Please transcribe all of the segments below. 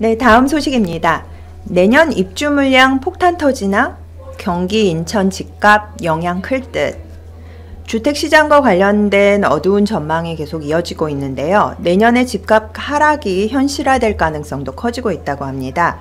네, 다음 소식입니다. 내년 입주 물량 폭탄 터지나? 경기 인천 집값 영향 클 듯. 주택시장과 관련된 어두운 전망이 계속 이어지고 있는데요. 내년에 집값 하락이 현실화될 가능성도 커지고 있다고 합니다.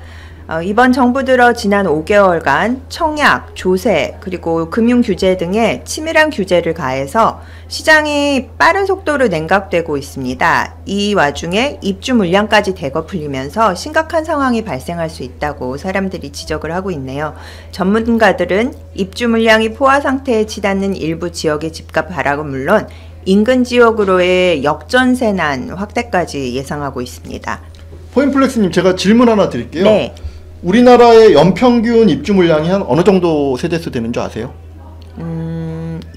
이번 정부 들어 지난 5개월간 청약, 조세, 그리고 금융 규제 등의 치밀한 규제를 가해서 시장이 빠른 속도로 냉각되고 있습니다. 이 와중에 입주 물량까지 대거 풀리면서 심각한 상황이 발생할 수 있다고 사람들이 지적을 하고 있네요. 전문가들은 입주 물량이 포화 상태에 치닫는 일부 지역의 집값 하락은 물론 인근 지역으로의 역전세난 확대까지 예상하고 있습니다. 포인플렉스님, 제가 질문 하나 드릴게요. 네. 우리나라의 연평균 입주 물량이 한 어느 정도 세대수 되는 줄 아세요?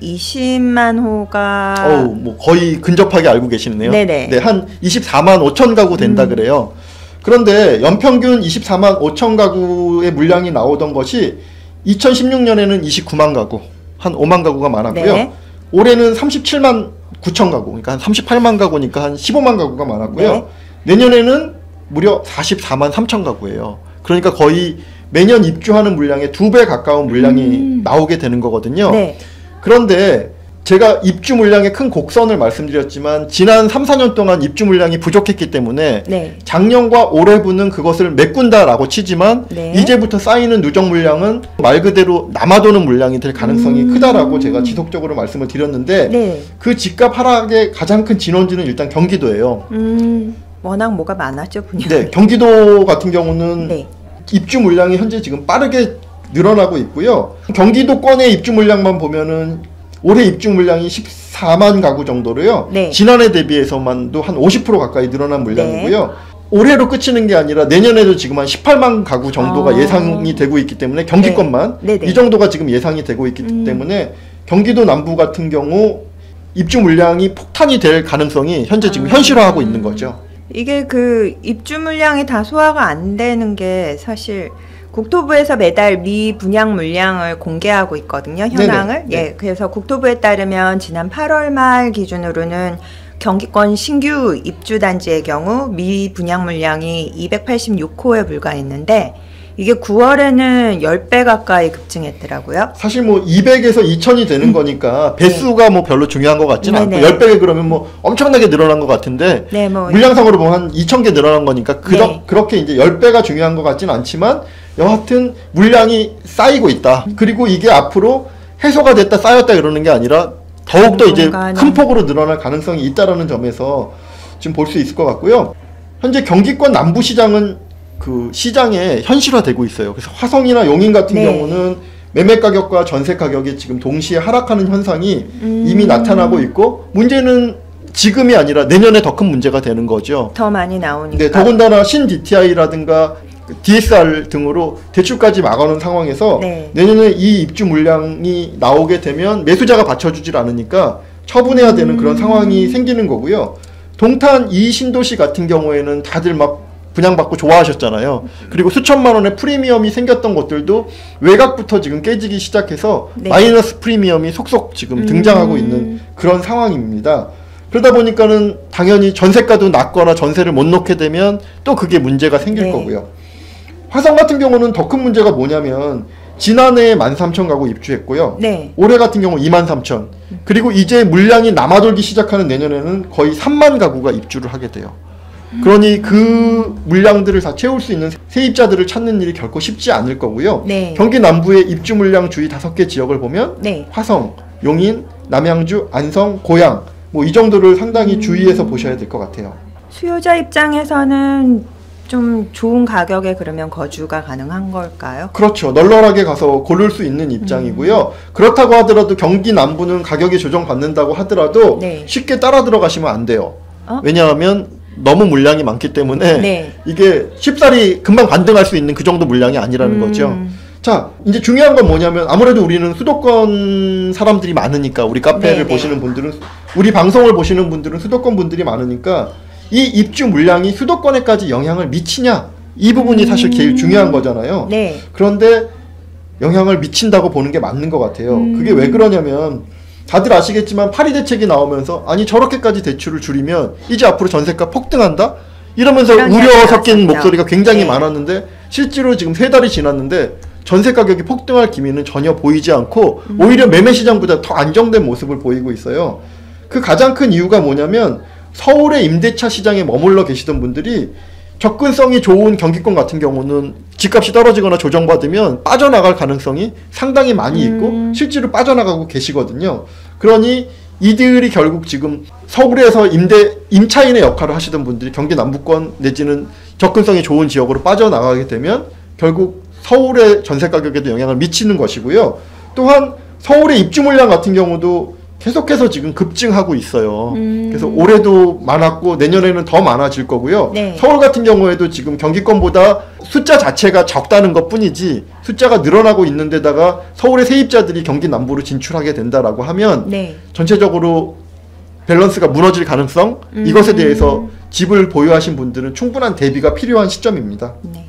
20만 호가 뭐 거의 근접하게 알고 계시네요. 네네. 네, 한 24만 5천 가구 된다 그래요. 그런데 연평균 24만 5천 가구의 물량이 나오던 것이 2016년에는 29만 가구, 한 5만 가구가 많았고요. 네. 올해는 37만 9천 가구, 그러니까 한 38만 가구니까 한 15만 가구가 많았고요. 네. 내년에는 무려 44만 3천 가구예요. 그러니까 거의 매년 입주하는 물량의 2배 가까운 물량이 나오게 되는 거거든요. 네. 그런데 제가 입주 물량의 큰 곡선을 말씀드렸지만 지난 3, 4년 동안 입주 물량이 부족했기 때문에 네. 작년과 올해분은 그것을 메꾼다라고 치지만 네. 이제부터 쌓이는 누적 물량은 말 그대로 남아도는 물량이 될 가능성이 크다라고 제가 지속적으로 말씀을 드렸는데 네. 그 집값 하락의 가장 큰 진원지는 일단 경기도예요. 워낙 뭐가 많았죠, 분야가. 네, 경기도 같은 경우는 네. 입주 물량이 현재 지금 빠르게 늘어나고 있고요. 경기도권의 입주 물량만 보면은 올해 입주 물량이 14만 가구 정도로요. 네. 지난해 대비해서만도 한 50% 가까이 늘어난 물량이고요. 네. 올해로 끝이는 게 아니라 내년에도 지금 한 18만 가구 정도가 예상이 되고 있기 때문에 경기권만 네. 이 정도가 지금 예상이 되고 있기 때문에 경기도 남부 같은 경우 입주 물량이 폭탄이 될 가능성이 현재 지금 현실화하고 있는 거죠. 이게 그 입주 물량이 다 소화가 안 되는 게 사실 국토부에서 매달 미분양 물량을 공개하고 있거든요, 현황을. 네네. 예, 그래서 국토부에 따르면 지난 8월 말 기준으로는 경기권 신규 입주 단지의 경우 미분양 물량이 286호에 불과했는데 이게 9월에는 10배 가까이 급증했더라고요. 사실 뭐 200에서 2000이 되는 거니까 배수가 뭐 별로 중요한 것 같지는 않고 10배가 그러면 뭐 엄청나게 늘어난 것 같은데 네, 뭐 물량상으로 보면 한 2000개 늘어난 거니까 네. 그렇게 이제 10배가 중요한 것 같지는 않지만 여하튼 물량이 쌓이고 있다. 그리고 이게 앞으로 해소가 됐다 쌓였다 이러는 게 아니라 더욱더 이제 큰 폭으로 늘어날 가능성이 있다라는 점에서 지금 볼 수 있을 것 같고요. 현재 경기권 남부시장은 그 시장에 현실화되고 있어요. 그래서 화성이나 용인 같은 네. 경우는 매매 가격과 전세 가격이 지금 동시에 하락하는 현상이 이미 나타나고 있고 문제는 지금이 아니라 내년에 더 큰 문제가 되는 거죠. 더 많이 나오니까. 네, 더군다나 신DTI라든가 DSR 등으로 대출까지 막아놓은 상황에서 네. 내년에 이 입주 물량이 나오게 되면 매수자가 받쳐주질 않으니까 처분해야 되는 그런 상황이 생기는 거고요. 동탄 이 신도시 같은 경우에는 다들 막 분양받고 좋아하셨잖아요. 그리고 수천만 원의 프리미엄이 생겼던 것들도 외곽부터 지금 깨지기 시작해서 네. 마이너스 프리미엄이 속속 지금 등장하고 있는 그런 상황입니다. 그러다 보니까는 당연히 전세가도 낮거나 전세를 못 놓게 되면 또 그게 문제가 생길 네. 거고요. 화성 같은 경우는 더 큰 문제가 뭐냐면 지난해에 13,000 가구 입주했고요. 네. 올해 같은 경우 23,000. 그리고 이제 물량이 남아돌기 시작하는 내년에는 거의 3만 가구가 입주를 하게 돼요. 그러니 그 물량들을 다 채울 수 있는 세입자들을 찾는 일이 결코 쉽지 않을 거고요. 네. 경기 남부의 입주 물량 주위 5개 지역을 보면 네. 화성, 용인, 남양주, 안성, 고양 뭐 이 정도를 상당히 주의해서 보셔야 될 것 같아요. 수요자 입장에서는 좀 좋은 가격에 그러면 거주가 가능한 걸까요? 그렇죠. 널널하게 가서 고를 수 있는 입장이고요. 그렇다고 하더라도 경기 남부는 가격이 조정받는다고 하더라도 네. 쉽게 따라 들어가시면 안 돼요. 왜냐하면 너무 물량이 많기 때문에 네. 이게 쉽사리 금방 반등할 수 있는 그 정도 물량이 아니라는 거죠. 자, 이제 중요한 건 뭐냐면 아무래도 우리는 수도권 사람들이 많으니까 우리 카페를 네네. 보시는 분들은 우리 방송을 보시는 분들은 수도권 분들이 많으니까 이 입주 물량이 수도권에까지 영향을 미치냐 이 부분이 사실 제일 중요한 거잖아요. 네. 그런데 영향을 미친다고 보는 게 맞는 것 같아요. 그게 왜 그러냐면 다들 아시겠지만 파리 대책이 나오면서 아니 저렇게까지 대출을 줄이면 이제 앞으로 전세가 폭등한다? 이러면서 우려 섞인 나왔었죠. 목소리가 굉장히 네. 많았는데 실제로 지금 3달이 지났는데 전세 가격이 폭등할 기미는 전혀 보이지 않고 오히려 매매 시장보다 더 안정된 모습을 보이고 있어요. 그 가장 큰 이유가 뭐냐면 서울의 임대차 시장에 머물러 계시던 분들이 접근성이 좋은 경기권 같은 경우는 집값이 떨어지거나 조정받으면 빠져나갈 가능성이 상당히 많이 있고 실제로 빠져나가고 계시거든요. 그러니 이들이 결국 지금 서울에서 임차인의 역할을 하시던 분들이 경기 남부권 내지는 접근성이 좋은 지역으로 빠져나가게 되면 결국 서울의 전세 가격에도 영향을 미치는 것이고요. 또한 서울의 입주 물량 같은 경우도 계속해서 지금 급증하고 있어요. 그래서 올해도 많았고 내년에는 더 많아질 거고요. 네. 서울 같은 경우에도 지금 경기권보다 숫자 자체가 적다는 것 뿐이지 숫자가 늘어나고 있는 데다가 서울의 세입자들이 경기 남부로 진출하게 된다라고 하면 네. 전체적으로 밸런스가 무너질 가능성 이것에 대해서 집을 보유하신 분들은 충분한 대비가 필요한 시점입니다. 네.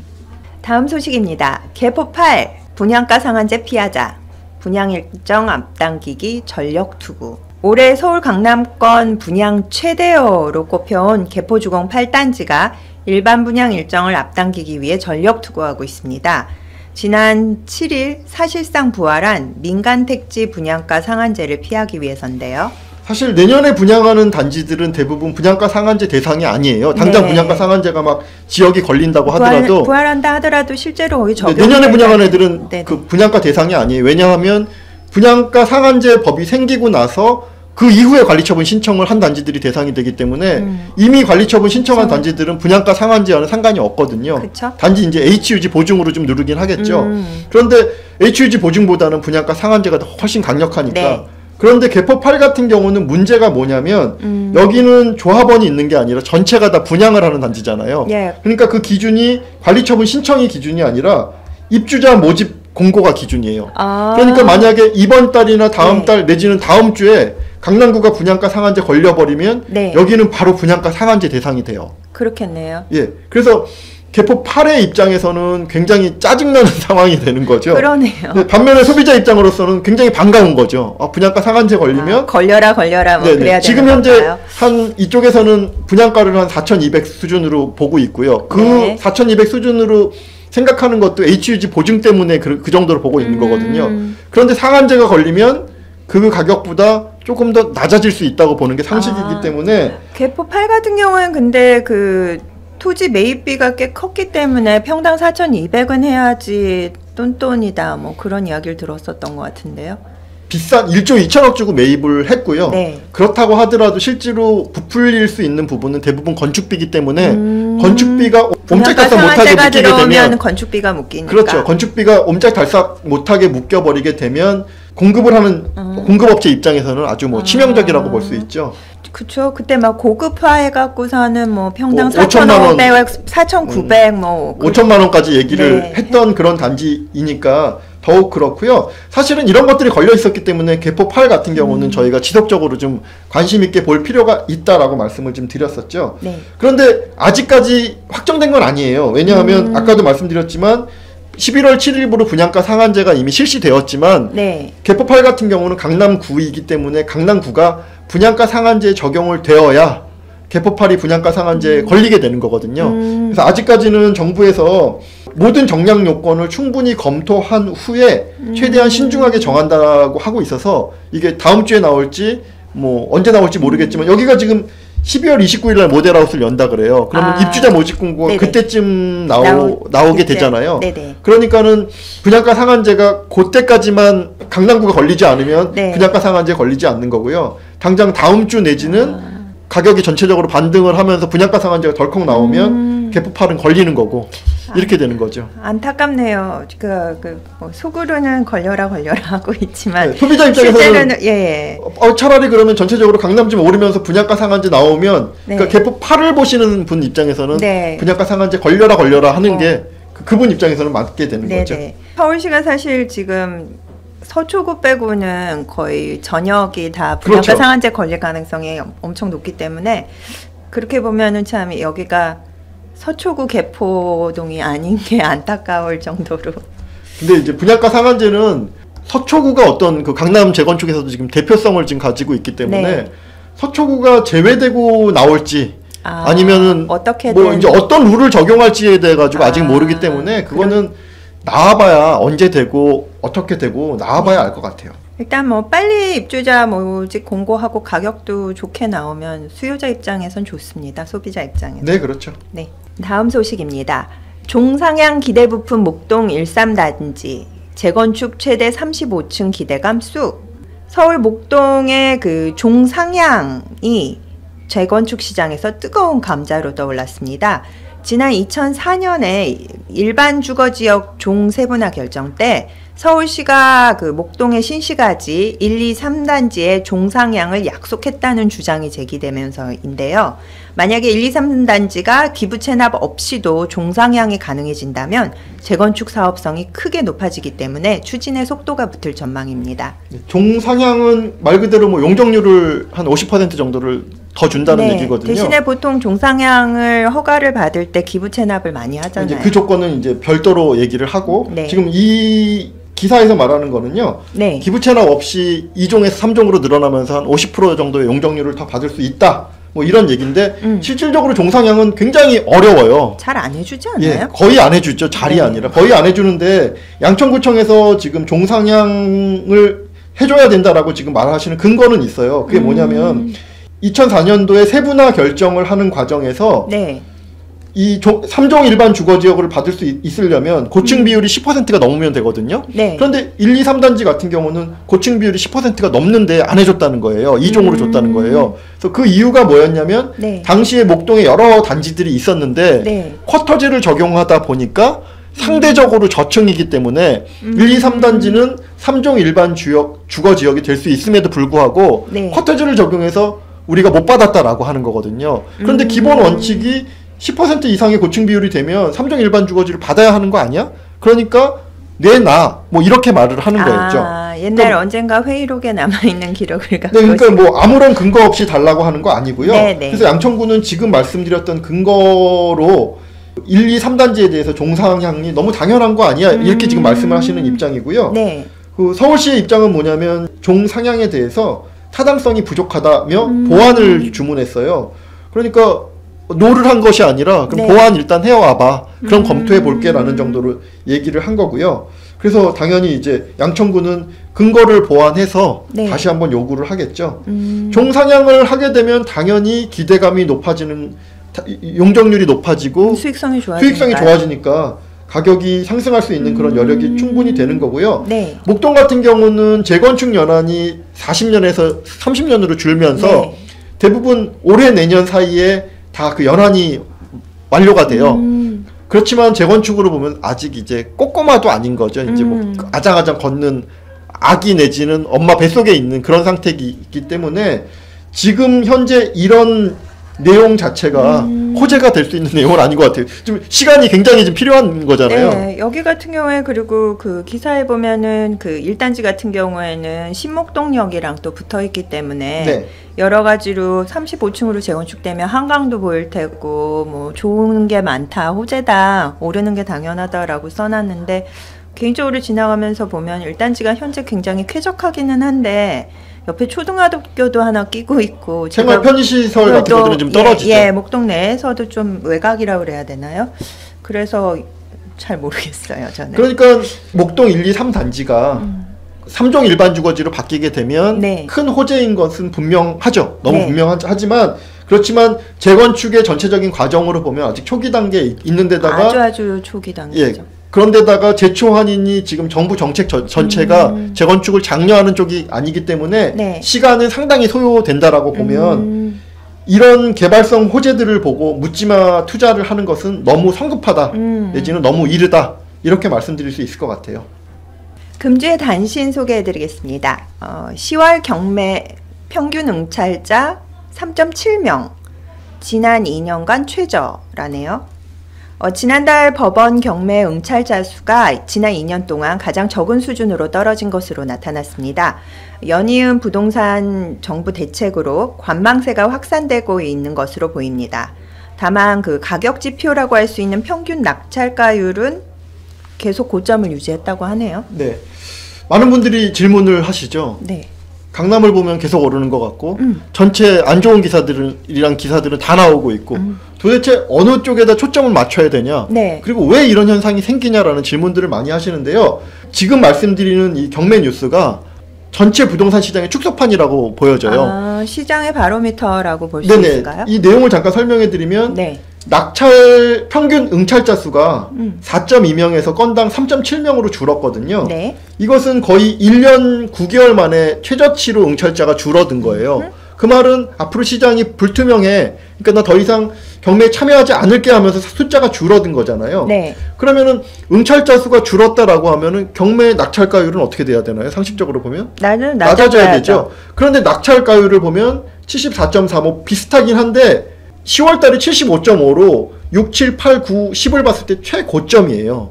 다음 소식입니다. 개포 8 분양가 상한제 피하자. 분양 일정 앞당기기 전력 투구. 올해 서울 강남권 분양 최대어로 꼽혀온 개포주공 8단지가 일반 분양 일정을 앞당기기 위해 전력 투구하고 있습니다. 지난 7일 사실상 부활한 민간 택지 분양가 상한제를 피하기 위해서인데요. 사실 내년에 분양하는 단지들은 대부분 분양가 상한제 대상이 아니에요. 당장 네. 분양가 상한제가 막 지역이 걸린다고 하더라도 부활한다 하더라도 실제로 거기 적용. 내년에 분양하는 애들은 네네. 그 분양가 대상이 아니에요. 왜냐하면 분양가 상한제 법이 생기고 나서 그 이후에 관리처분 신청을 한 단지들이 대상이 되기 때문에 이미 관리처분 신청한 단지들은 분양가 상한제와는 상관이 없거든요. 그쵸? 단지 이제 HUG 보증으로 좀 누르긴 하겠죠. 그런데 HUG 보증보다는 분양가 상한제가 더 훨씬 강력하니까. 네. 그런데 개포 8 같은 경우는 문제가 뭐냐면 여기는 조합원이 있는 게 아니라 전체가 다 분양을 하는 단지잖아요. 예. 그러니까 그 기준이 관리처분 신청이 기준이 아니라 입주자 모집 공고가 기준이에요. 아. 그러니까 만약에 이번 달이나 다음 네. 달 내지는 다음 주에 강남구가 분양가 상한제 걸려버리면 네. 여기는 바로 분양가 상한제 대상이 돼요. 그렇겠네요. 예. 그래서 개포 8의 입장에서는 굉장히 짜증나는 상황이 되는 거죠. 그러네요. 네, 반면에 소비자 입장으로서는 굉장히 반가운 거죠. 분양가 상한제 걸리면 걸려라 뭐 네네. 그래야 지금 되는 현재 건가요? 한 이쪽에서는 분양가를 한 4,200 수준으로 보고 있고요. 그 네. 4,200 수준으로 생각하는 것도 HUG 보증 때문에 그 정도로 보고 있는 거거든요. 그런데 상한제가 걸리면 그 가격보다 조금 더 낮아질 수 있다고 보는 게 상식이기 때문에 개포 8 같은 경우는 근데 그 토지 매입비가 꽤 컸기 때문에 평당 4,200은 해야지 똔똔이다 뭐 그런 이야기를 들었었던 것 같은데요. 비싼 1조 2천억 주고 매입을 했고요. 네. 그렇다고 하더라도 실제로 부풀릴 수 있는 부분은 대부분 건축비이기 때문에 건축비가 옴짝달싹 못하게 상한제가 묶이게 들어오면 되면 건축비가 묶이니까. 그렇죠. 건축비가 옴짝달싹 못하게 묶여버리게 되면 공급을 하는 공급업체 입장에서는 아주 뭐 치명적이라고 볼 수 있죠. 그쵸. 그때 막 고급화 해갖고서는 뭐 평당 뭐 5천만 원, 4,500, 4,900 뭐. 5천만 원까지 얘기를 네. 했던 그런 단지이니까 더욱 그렇고요. 사실은 이런 것들이 걸려 있었기 때문에 개포 8 같은 경우는 저희가 지속적으로 좀 관심 있게 볼 필요가 있다라고 말씀을 좀 드렸었죠. 네. 그런데 아직까지 확정된 건 아니에요. 왜냐하면 아까도 말씀드렸지만 11월 7일부로 분양가 상한제가 이미 실시되었지만 네. 개포 8 같은 경우는 강남구이기 때문에 강남구가 분양가 상한제에 적용을 되어야 개포 8이 분양가 상한제에 걸리게 되는 거거든요. 그래서 아직까지는 정부에서 모든 정량 요건을 충분히 검토한 후에 최대한 신중하게 정한다고 하고 있어서 이게 다음 주에 나올지 뭐 언제 나올지 모르겠지만 여기가 지금 12월 29일 날 모델하우스를 연다 그래요. 그러면 입주자 모집 공고가 네네. 그때쯤 나오게 그때. 되잖아요. 네네. 그러니까는 분양가 상한제가 그때까지만 강남구가 걸리지 않으면 네. 분양가 상한제 걸리지 않는 거고요. 당장 다음 주 내지는 가격이 전체적으로 반등을 하면서 분양가 상한제가 덜컥 나오면 개포 8은 걸리는 거고 이렇게 되는 거죠. 안타깝네요. 뭐 속으로는 걸려라 하고 있지만 네, 소비자 입장에서는 실제로는 예. 차라리 그러면 전체적으로 강남 좀 오르면서 분양가 상한제 나오면 네. 그러니까 개포 8을 보시는 분 입장에서는 네. 분양가 상한제 걸려라 하는 게 그분 입장에서는 맞게 되는 거죠. 네네. 서울시가 사실 지금 서초구 빼고는 거의 전역이 다 분양가 그렇죠. 상한제 걸릴 가능성이 엄청 높기 때문에 그렇게 보면은 참 여기가 서초구 개포동이 아닌 게 안타까울 정도로. 근데 이제 분양가 상한제는 서초구가 어떤 그 강남 재건축에서도 지금 대표성을 지금 가지고 있기 때문에 네. 서초구가 제외되고 나올지 아니면은 어떻게든 뭐 이제 어떤 룰을 적용할지에 대해 가지고 아직 모르기 때문에 그거는 나와봐야 언제 되고 어떻게 되고 나와봐야 알 것 같아요. 일단 뭐 빨리 입주자 모집 공고하고 가격도 좋게 나오면 수요자 입장에선 좋습니다. 소비자 입장에서. 네, 그렇죠. 네. 다음 소식입니다. 종상향 기대부품 목동 13단지 재건축 최대 35층 기대감 쑥. 서울 목동의 그 종상향이 재건축 시장에서 뜨거운 감자로 떠올랐습니다. 지난 2004년에 일반 주거지역 종세분화 결정 때 서울시가 그 목동의 신시가지 1, 2, 3단지의 종상향을 약속했다는 주장이 제기되면서인데요. 만약에 1, 2, 3단지가 기부 체납 없이도 종상향이 가능해진다면 재건축 사업성이 크게 높아지기 때문에 추진의 속도가 붙을 전망입니다. 종상향은 말 그대로 뭐 용적률을 한 50% 정도를 더 준다는 얘기거든요. 대신에 보통 종상향을 허가를 받을 때 기부 체납을 많이 하잖아요. 이제 그 조건은 이제 별도로 얘기를 하고 네. 지금 이 기사에서 말하는 거는요. 네. 기부 체납 없이 2종에서 3종으로 늘어나면서 한 50% 정도의 용적률을 더 받을 수 있다. 뭐 이런 얘기인데 실질적으로 종상향은 굉장히 어려워요. 잘 안 해주지 않나요? 예, 거의 안 해주죠. 잘이 아니라 거의 안 해주는데 양천구청에서 지금 종상향을 해줘야 된다라고 지금 말하시는 근거는 있어요. 그게 뭐냐면 2004년도에 세분화 결정을 하는 과정에서 네. 이 3종 일반 주거지역을 받을 수 있으려면 고층 비율이 10%가 넘으면 되거든요. 네. 그런데 1, 2, 3단지 같은 경우는 고층 비율이 10%가 넘는데 안 해줬다는 거예요. 2종으로 줬다는 거예요. 그래서 그 이유가 뭐였냐면 네. 당시에 목동에 여러 단지들이 있었는데 네. 쿼터제를 적용하다 보니까 상대적으로 저층이기 때문에 1, 2, 3단지는 3종 일반 주거지역이 될 수 있음에도 불구하고 네. 쿼터제를 적용해서 우리가 못 받았다라고 하는 거거든요. 그런데 기본 원칙이 10% 이상의 고층 비율이 되면 3종 일반 주거지를 받아야 하는 거 아니야? 그러니까 내놔 뭐 이렇게 말을 하는 거였죠. 옛날 그러니까, 언젠가 회의록에 남아있는 기록을 갖고 네, 그러니까 뭐 아무런 근거 없이 달라고 하는 거 아니고요. 네, 네. 그래서 양천구는 지금 말씀드렸던 근거로 1, 2, 3단지에 대해서 종상향이 너무 당연한 거 아니야? 이렇게 지금 말씀을 하시는 입장이고요. 네. 그 서울시의 입장은 뭐냐면 종상향에 대해서 타당성이 부족하다며 보완을 주문했어요. 그러니까 노를 한 것이 아니라 그럼 네. 보완 일단 해와봐. 그럼 검토해 볼게라는 정도로 얘기를 한 거고요. 그래서 당연히 이제 양천구는 근거를 보완해서 네. 다시 한번 요구를 하겠죠. 종상향을 하게 되면 당연히 기대감이 높아지는 용적률이 높아지고 수익성이 좋아지니까 가격이 상승할 수 있는 그런 여력이 충분히 되는 거고요. 네. 목동 같은 경우는 재건축 연한이 40년에서 30년으로 줄면서 네. 대부분 올해 내년 사이에 다 그 연한이 완료가 돼요. 그렇지만 재건축으로 보면 아직 이제 꼬꼬마도 아닌 거죠. 이제 뭐 아장아장 걷는 아기 내지는 엄마 뱃속에 있는 그런 상태이기 때문에 지금 현재 이런 내용 자체가 호재가 될 수 있는 내용은 아닌 것 같아요. 좀 시간이 굉장히 좀 필요한 거잖아요. 네, 여기 같은 경우에 그리고 그 기사에 보면은 그 1단지 같은 경우에는 신목동역이랑 또 붙어 있기 때문에 네. 여러 가지로 35층으로 재건축되면 한강도 보일 테고 뭐 좋은 게 많다, 호재다, 오르는 게 당연하다라고 써놨는데 개인적으로 지나가면서 보면 1단지가 현재 굉장히 쾌적하기는 한데 옆에 초등학교도 하나 끼고 있고 생활 편의시설 같은 것들은 좀 떨어지죠. 예, 목동 내에서도 좀 외곽이라고 그래야 되나요? 그래서 잘 모르겠어요, 저는. 그러니까 목동 1, 2, 3단지가 3종 일반 주거지로 바뀌게 되면 네. 큰 호재인 것은 분명하죠. 너무 네. 분명하지만 그렇지만 재건축의 전체적인 과정으로 보면 아직 초기 단계에 있는 데다가 아주 초기 단계죠. 예. 그런데다가 제초한인이 지금 정부 정책 전체가 재건축을 장려하는 쪽이 아니기 때문에 네. 시간은 상당히 소요된다라고 보면 이런 개발성 호재들을 보고 묻지마 투자를 하는 것은 너무 성급하다 내지는 너무 이르다 이렇게 말씀드릴 수 있을 것 같아요. 금주의 단신 소개해드리겠습니다. 10월 경매 평균 응찰자 3.7명, 지난 2년간 최저라네요. 지난달 법원 경매 응찰자 수가 지난 2년 동안 가장 적은 수준으로 떨어진 것으로 나타났습니다. 연이은 부동산 정부 대책으로 관망세가 확산되고 있는 것으로 보입니다. 다만 그 가격 지표라고 할 수 있는 평균 낙찰가율은 계속 고점을 유지했다고 하네요. 네. 많은 분들이 질문을 하시죠. 네. 강남을 보면 계속 오르는 것 같고 전체 안 좋은 기사들은 다 나오고 있고 도대체 어느 쪽에다 초점을 맞춰야 되냐 네. 그리고 왜 이런 현상이 생기냐라는 질문들을 많이 하시는데요. 지금 말씀드리는 이 경매 뉴스가 전체 부동산 시장의 축소판이라고 보여져요. 아, 시장의 바로미터라고 볼 수 있을까요? 이 내용을 잠깐 설명해 드리면 네. 낙찰 평균 응찰자 수가 4.2명에서 건당 3.7명으로 줄었거든요. 네. 이것은 거의 1년 9개월 만에 최저치로 응찰자가 줄어든 거예요. 그 말은 앞으로 시장이 불투명해. 그러니까 나 더 이상 경매에 참여하지 않을게 하면서 숫자가 줄어든 거잖아요. 네. 그러면은 응찰자 수가 줄었다라고 하면은 경매 낙찰가율은 어떻게 돼야 되나요? 상식적으로 보면 낮아져야 되죠. 그런데 낙찰가율을 보면 74.35 비슷하긴 한데 10월 달에 75.5로 6, 7, 8, 9, 10을 봤을 때 최고점이에요.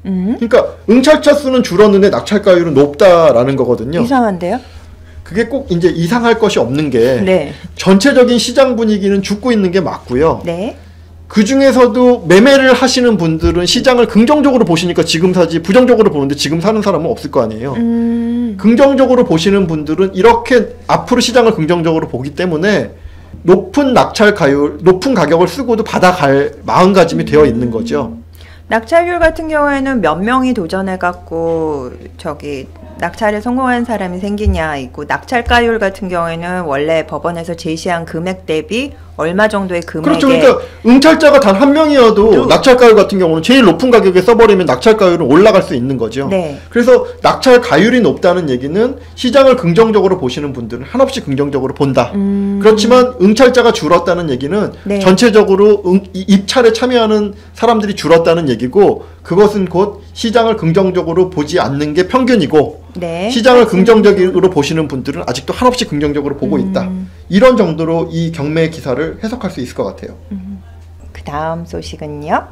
그러니까 응찰자 수는 줄었는데 낙찰가율은 높다라는 거거든요. 이상한데요? 그게 꼭 이제 이상할 것이 없는 게 네. 전체적인 시장 분위기는 죽고 있는 게 맞고요. 네. 그 중에서도 매매를 하시는 분들은 시장을 긍정적으로 보시니까 지금 사지 부정적으로 보는데 지금 사는 사람은 없을 거 아니에요. 긍정적으로 보시는 분들은 이렇게 앞으로 시장을 긍정적으로 보기 때문에 높은 낙찰가율, 높은 가격을 쓰고도 받아갈 마음가짐이 되어 있는 거죠. 낙찰률 같은 경우에는 몇 명이 도전해갖고 낙찰에 성공한 사람이 생기냐 있고, 낙찰가율 같은 경우에는 원래 법원에서 제시한 금액 대비 얼마 정도의 금액에 그렇죠. 그러니까 응찰자가 단 한 명이어도 낙찰가율 같은 경우는 제일 높은 가격에 써버리면 낙찰가율은 올라갈 수 있는 거죠. 네. 그래서 낙찰가율이 높다는 얘기는 시장을 긍정적으로 보시는 분들은 한없이 긍정적으로 본다. 그렇지만 응찰자가 줄었다는 얘기는 네. 전체적으로 입찰에 참여하는 사람들이 줄었다는 얘기고, 그것은 곧 시장을 긍정적으로 보지 않는 게 평균이고, 네. 시장을 긍정적으로 보시는 분들은 아직도 한없이 긍정적으로 보고 있다. 이런 정도로 이 경매 기사를 해석할 수 있을 것 같아요. 그 다음 소식은요.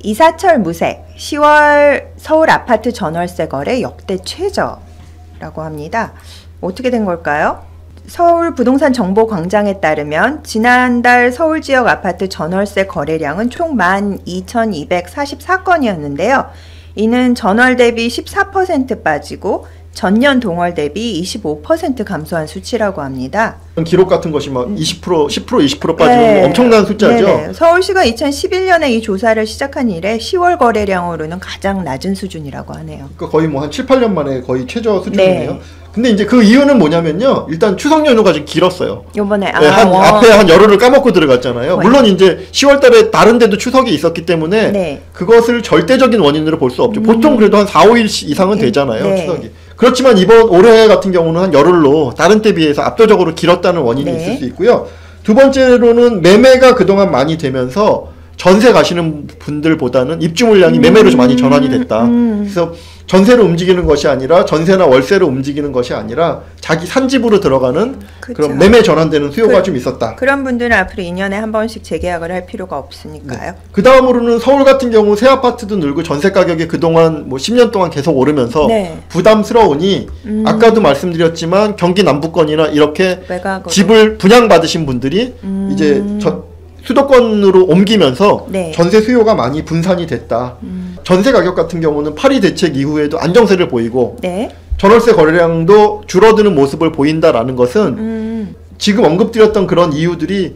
이사철 무색 10월 서울 아파트 전월세 거래 역대 최저라고 합니다. 어떻게 된 걸까요? 서울 부동산 정보 광장에 따르면 지난달 서울 지역 아파트 전월세 거래량은 총 12,244건이었는데요. 이는 전월 대비 14% 빠지고 전년 동월 대비 25% 감소한 수치라고 합니다. 기록 같은 것이 막 20%, 10%, 20% 빠지는 네. 엄청난 숫자죠. 네네. 서울시가 2011년에 이 조사를 시작한 이래 10월 거래량으로는 가장 낮은 수준이라고 하네요. 그러니까 거의 뭐 한 7, 8년 만에 거의 최저 수준이네요. 네. 근데 이제 그 이유는 뭐냐면요. 일단 추석 연휴가 좀 길었어요. 요번에 앞에 한 열흘을 까먹고 들어갔잖아요. 거의. 물론 이제 10월 달에 다른 데도 추석이 있었기 때문에 네. 그것을 절대적인 원인으로 볼 수 없죠. 보통 그래도 한 4, 5일 이상은 되잖아요. 네. 추석이. 그렇지만 올해 같은 경우는 한 열흘로 다른 때 비해서 압도적으로 길었다는 원인이 네. 있을 수 있고요. 두 번째로는 매매가 그동안 많이 되면서 전세 가시는 분들보다는 입주 물량이 매매로 좀 많이 전환이 됐다. 그래서 전세로 움직이는 것이 아니라 전세나 월세로 움직이는 것이 아니라 자기 산집으로 들어가는 그쵸. 그런 매매 전환되는 수요가 좀 있었다. 그런 분들은 앞으로 2년에 한 번씩 재계약을 할 필요가 없으니까요. 네. 그 다음으로는 서울 같은 경우 새 아파트도 늘고 전세 가격이 그동안 뭐 10년 동안 계속 오르면서 네. 부담스러우니 아까도 말씀드렸지만 경기 남부권이나 이렇게 외곽으로. 집을 분양받으신 분들이 이제 수도권으로 옮기면서 네. 전세 수요가 많이 분산이 됐다. 전세 가격 같은 경우는 파리 대책 이후에도 안정세를 보이고 네. 전월세 거래량도 줄어드는 모습을 보인다라는 것은 지금 언급드렸던 그런 이유들이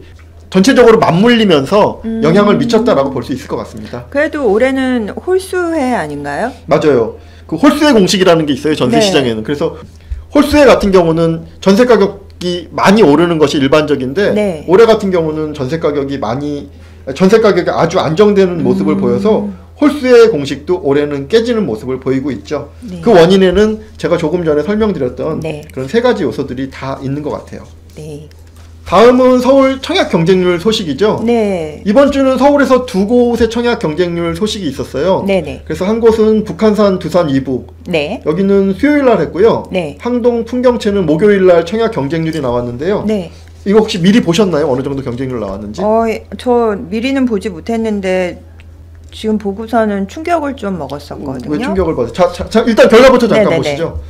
전체적으로 맞물리면서 영향을 미쳤다라고 볼 수 있을 것 같습니다. 그래도 올해는 홀수해 아닌가요? 맞아요. 그 홀수의 공식이라는 게 있어요. 전세 네. 시장에는. 그래서 홀수의 같은 경우는 전세 가격이 많이 오르는 것이 일반적인데 네. 올해 같은 경우는 전세 가격이 아주 안정되는 모습을 보여서 홀수의 공식도 올해는 깨지는 모습을 보이고 있죠. 네. 그 원인에는 제가 조금 전에 설명드렸던 네. 그런 세 가지 요소들이 다 있는 것 같아요. 네. 다음은 서울 청약 경쟁률 소식이죠. 네. 이번 주는 서울에서 두 곳의 청약 경쟁률 소식이 있었어요. 네네. 그래서 한 곳은 북한산 두산 2부. 네. 여기는 수요일 날 했고요. 네. 항동 풍경채는 목요일 날 청약 경쟁률이 나왔는데요. 네. 이거 혹시 미리 보셨나요? 어느 정도 경쟁률 나왔는지? 저 미리는 보지 못했는데 지금 보고서는 충격을 좀 먹었었거든요. 왜 충격을 받아요? 자, 일단 결과부터 잠깐 네네네. 보시죠.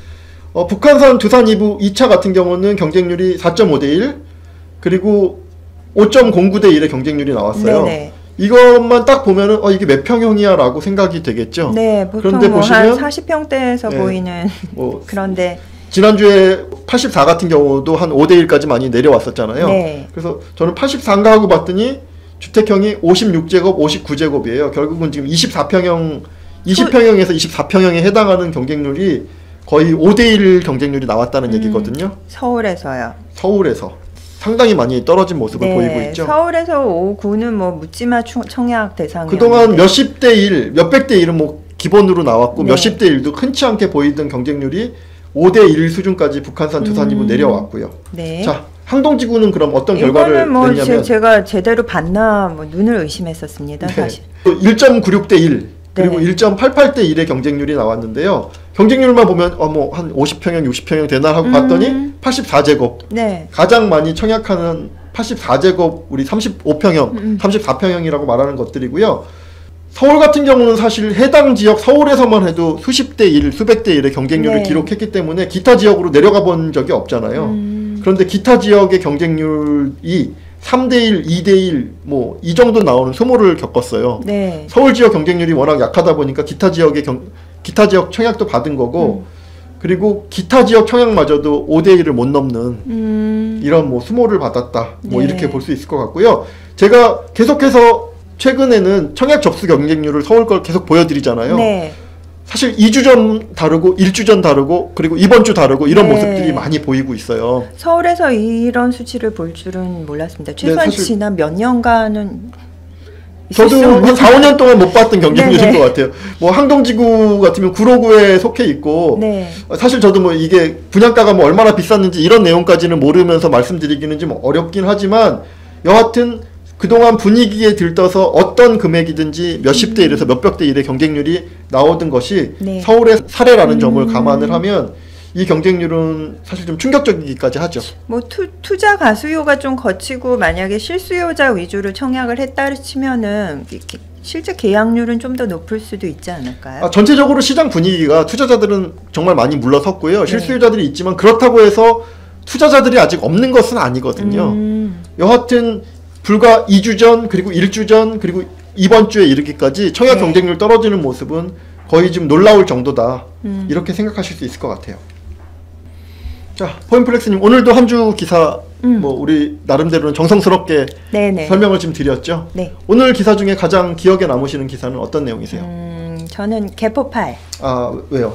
북한산 두산 2부 2차 같은 경우는 경쟁률이 4.5대 1, 그리고 5.09대 1의 경쟁률이 나왔어요. 네네. 이것만 딱 보면은 이게 몇 평형이야 라고 생각이 되겠죠. 네, 보통 그런데 뭐 보시면 한 40평대에서 네, 보이는 뭐 그런데 지난주에 84 같은 경우도 한 5대1까지 많이 내려왔었잖아요. 네. 그래서 저는 84인가 하고 봤더니 주택형이 56제곱, 59제곱이에요. 결국은 지금 20평형에서 24평형에 해당하는 경쟁률이 거의 5대1 경쟁률이 나왔다는 얘기거든요. 서울에서요. 서울에서 상당히 많이 떨어진 모습을 네, 보이고 있죠. 서울에서 5, 9는 뭐 묻지마 청약 대상이었는데 그동안 몇십 대 1, 몇백 대 1은 뭐 기본으로 나왔고 네. 몇십 대 1도 흔치 않게 보이던 경쟁률이 5대 1 수준까지 북한산 두산지구 내려왔고요. 네. 자, 항동지구는 그럼 어떤 결과를 이거는 뭐 냈냐면 제가 제대로 봤나 뭐 눈을 의심했었습니다. 사실. 1.96대 1 그리고 네. 1.88대 1의 경쟁률이 나왔는데요. 경쟁률만 보면 뭐 한 50평형, 60평형 되나 하고 봤더니 84제곱. 네. 가장 많이 청약하는 84제곱 우리 35평형, 34평형이라고 말하는 것들이고요. 서울 같은 경우는 사실 해당 지역 서울에서만 해도 수십 대 1, 수백 대 1의 경쟁률을 네. 기록했기 때문에 기타 지역으로 내려가 본 적이 없잖아요. 그런데 기타 지역의 경쟁률이 3대1, 2대1 뭐 이 정도 나오는 소모를 겪었어요. 네. 서울 지역 경쟁률이 워낙 약하다 보니까 기타 지역 청약도 받은 거고 그리고 기타 지역 청약마저도 5대1을 못 넘는 이런 뭐 수모를 받았다. 뭐 네. 이렇게 볼 수 있을 것 같고요. 제가 계속해서 최근에는 청약 접수 경쟁률을 서울 걸 계속 보여드리잖아요. 네. 사실 2주 전 다르고 1주 전 다르고 그리고 이번 주 다르고 이런 네. 모습들이 많이 보이고 있어요. 서울에서 이런 수치를 볼 줄은 몰랐습니다. 최소한 사실 지난 몇 년간은 저도 한 4, 5년 동안 못 봤던 경쟁률인 네네. 것 같아요. 뭐 항동지구 같으면 구로구에 속해 있고 네. 사실 저도 뭐 이게 분양가가 뭐 얼마나 비쌌는지 이런 내용까지는 모르면서 말씀드리기는 좀 어렵긴 하지만 여하튼 그동안 분위기에 들떠서 어떤 금액이든지 몇십 대 1에서 몇백 대 1의 경쟁률이 나오던 것이 네. 서울의 사례라는 점을 감안을 하면 이 경쟁률은 사실 좀 충격적이기까지 하죠. 뭐 투자 가수요가 좀 거치고 만약에 실수요자 위주로 청약을 했다 치면은 실제 계약률은 좀 더 높을 수도 있지 않을까요? 전체적으로 시장 분위기가 투자자들은 정말 많이 물러섰고요. 실수요자들이 있지만 그렇다고 해서 투자자들이 아직 없는 것은 아니거든요. 여하튼 불과 2주 전 그리고 1주 전 그리고 이번 주에 이르기까지 청약 네. 경쟁률 떨어지는 모습은 거의 좀 놀라울 정도다. 이렇게 생각하실 수 있을 것 같아요. 자, 포인플렉스님 오늘도 한 주 기사 뭐 우리 나름대로는 정성스럽게 네네. 설명을 좀 드렸죠. 네. 오늘 기사 중에 가장 기억에 남으시는 기사는 어떤 내용이세요? 저는 개포팔. 아, 왜요?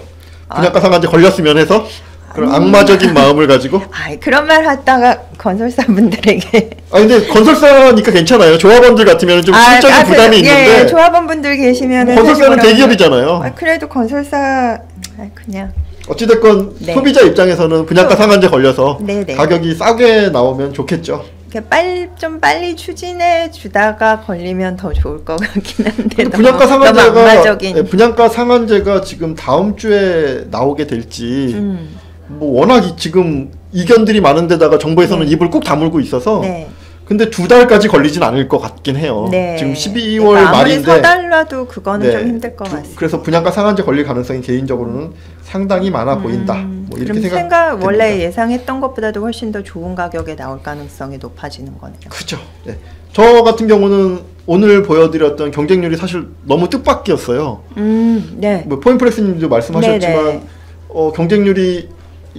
분양가 상한제 걸렸으면 해서 그런 악마적인 마음을 가지고? 그런 말 하다가 건설사 분들에게. 근데 건설사니까 괜찮아요. 조합원들 같으면 좀 실적인 부담이 있는데. 예, 조합원 분들 계시면. 건설사는 대기업이잖아요. 그래도 건설사, 그냥. 어찌됐건 네. 소비자 입장에서는 분양가 상한제 걸려서 네네. 가격이 싸게 나오면 좋겠죠. 좀 빨리 추진해 주다가 걸리면 더 좋을 것 같긴 한데. 분양가 너무 악마적인. 상한제가 분양가 상한제가 지금 다음 주에 나오게 될지 뭐 워낙 지금 이견들이 많은데다가 정부에서는 네. 입을 꾹 다물고 있어서 네. 근데 2달까지 걸리진 않을 것 같긴 해요. 네. 지금 12월 아무리 말인데 서달라도 그거는 네. 좀 힘들 것 같습니다. 그래서 분양가 상한제 걸릴 가능성이 개인적으로는 상당히 많아 보인다. 뭐 이렇게 생각. 원래 예상했던 것보다도 훨씬 더 좋은 가격에 나올 가능성이 높아지는 거네요. 그렇죠. 네. 저 같은 경우는 오늘 보여드렸던 경쟁률이 사실 너무 뜻밖이었어요. 네. 뭐 포인플렉스님도 말씀하셨지만 네네. 경쟁률이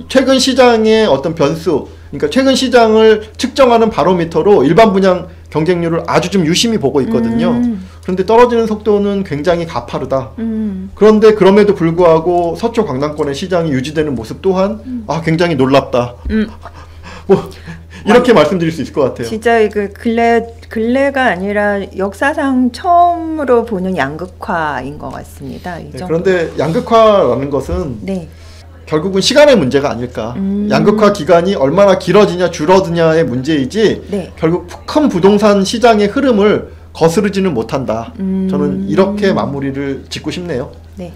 최근 시장의 어떤 변수, 그러니까 최근 시장을 측정하는 바로미터로 일반 분양 경쟁률을 아주 좀 유심히 보고 있거든요. 그런데 떨어지는 속도는 굉장히 가파르다. 그런데 그럼에도 불구하고 서초 강남권의 시장이 유지되는 모습 또한 굉장히 놀랍다. 뭐 이렇게 말씀드릴 수 있을 것 같아요. 진짜 근래가 아니라 역사상 처음으로 보는 양극화인 것 같습니다. 이 정도. 그런데 양극화라는 것은 네. 결국은 시간의 문제가 아닐까. 양극화 기간이 얼마나 길어지냐 줄어드냐의 문제이지 네. 결국 큰 부동산 시장의 흐름을 거스르지는 못한다. 저는 이렇게 마무리를 짓고 싶네요. 네.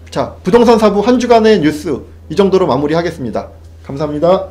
자, 부동산 사부 한 주간의 뉴스 이 정도로 마무리하겠습니다. 감사합니다.